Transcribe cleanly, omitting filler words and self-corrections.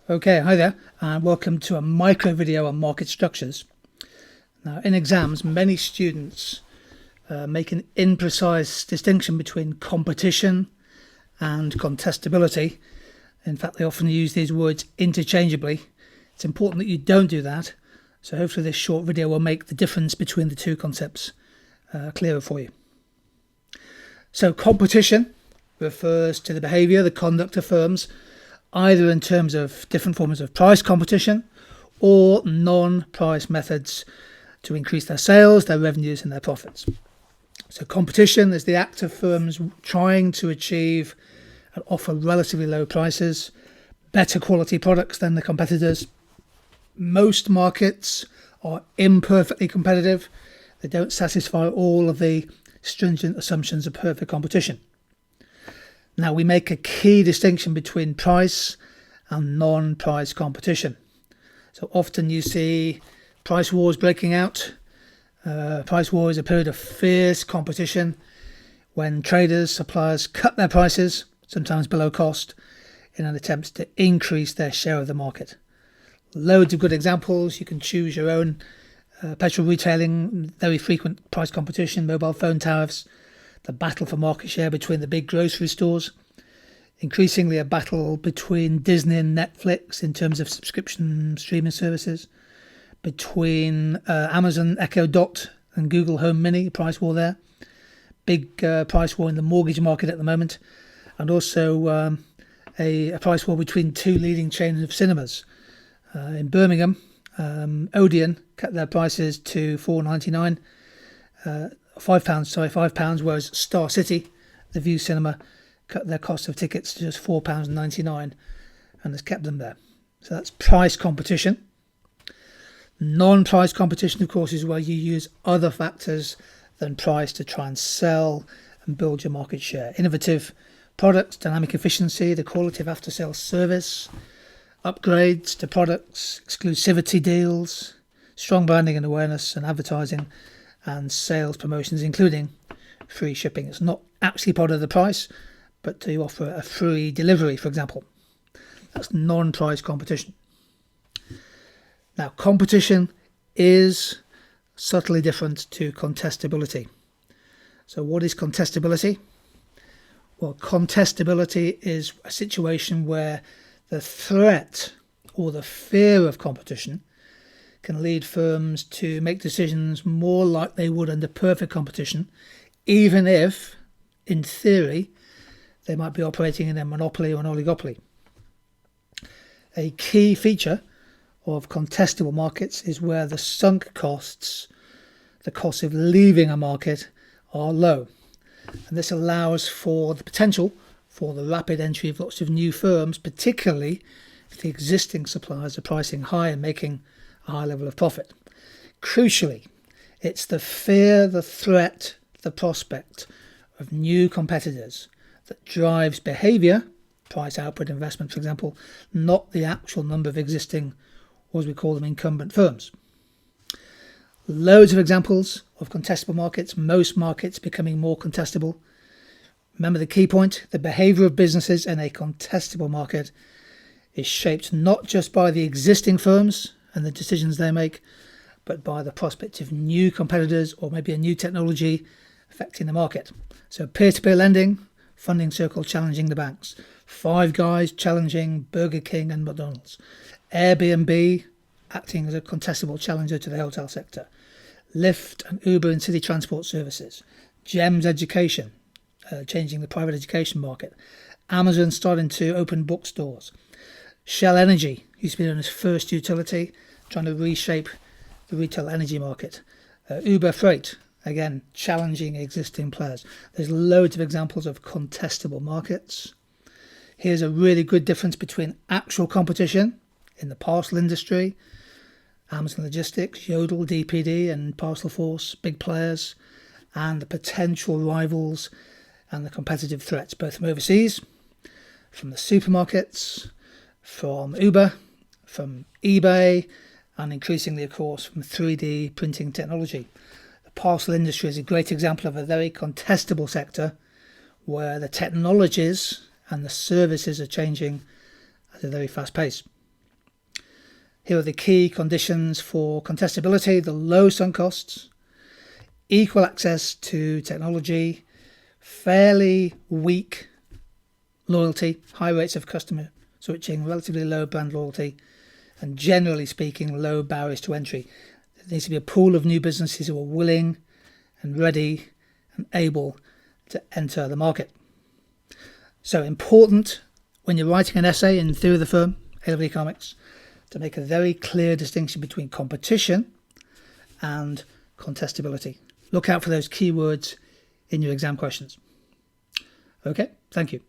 Okay, hi there, and welcome to a micro video on market structures. Now, in exams, many students make an imprecise distinction between competition and contestability. In fact, they often use these words interchangeably. It's important that you don't do that, so hopefully this short video will make the difference between the two concepts clearer for you. So competition refers to the behaviour, the conduct of firms, either in terms of different forms of price competition or non-price methods to increase their sales, their revenues and their profits. So competition is the act of firms trying to achieve and offer relatively low prices, better quality products than the competitors. Most markets are imperfectly competitive. They don't satisfy all of the stringent assumptions of perfect competition. Now, we make a key distinction between price and non-price competition. So often you see price wars breaking out. Price war is a period of fierce competition when traders, suppliers cut their prices, sometimes below cost, in an attempt to increase their share of the market. Loads of good examples. You can choose your own. Petrol retailing, very frequent price competition, mobile phone tariffs, the battle for market share between the big grocery stores, increasingly a battle between Disney and Netflix in terms of subscription streaming services, between Amazon Echo Dot and Google Home Mini, price war there, big price war in the mortgage market at the moment, and also a price war between two leading chains of cinemas. In Birmingham, Odeon cut their prices to £4.99, £5, whereas Star City, the View Cinema, cut their cost of tickets to just £4.99 and has kept them there. So that's price competition. Non-price competition, of course, is where you use other factors than price to try and sell and build your market share. Innovative products, dynamic efficiency, the quality of after-sales service, upgrades to products, exclusivity deals, strong branding and awareness and advertising and sales promotions, including free shipping. It's not actually part of the price, but to offer a free delivery, for example. That's non-price competition. Now, competition is subtly different to contestability. So what is contestability? Well, contestability is a situation where the threat or the fear of competition can lead firms to make decisions more like they would under perfect competition, even if, in theory, they might be operating in a monopoly or an oligopoly. A key feature of contestable markets is where the sunk costs, the cost of leaving a market, are low. And this allows for the potential for the rapid entry of lots of new firms, particularly if the existing suppliers are pricing high and making a high level of profit. Crucially, it's the fear, the threat, the prospect of new competitors that drives behaviour, price, output, investment, for example, not the actual number of existing, or as we call them, incumbent firms. Loads of examples of contestable markets, most markets becoming more contestable. Remember the key point, the behaviour of businesses in a contestable market is shaped not just by the existing firms and the decisions they make, but by the prospect of new competitors or maybe a new technology affecting the market. So peer-to-peer lending, funding circle challenging the banks, Five Guys challenging Burger King and McDonald's, Airbnb acting as a contestable challenger to the hotel sector, Lyft and Uber in city transport services, GEMS Education, changing the private education market, Amazon starting to open bookstores, Shell Energy, used to be known as First Utility, trying to reshape the retail energy market, Uber Freight, again, challenging existing players. There's loads of examples of contestable markets. Here's a really good difference between actual competition in the parcel industry, Amazon Logistics, Yodel, DPD and Parcel Force, big players, and the potential rivals and the competitive threats, both from overseas, from the supermarkets, from Uber, from eBay, and increasingly, of course, from 3D printing technology. The parcel industry is a great example of a very contestable sector where the technologies and the services are changing at a very fast pace. Here are the key conditions for contestability: the low sunk costs, equal access to technology, fairly weak loyalty, high rates of customer switching, relatively low brand loyalty, and generally speaking, low barriers to entry. There needs to be a pool of new businesses who are willing and ready and able to enter the market. So important when you're writing an essay in Theory of the Firm, A-Level Economics, to make a very clear distinction between competition and contestability. Look out for those keywords in your exam questions. Okay, thank you.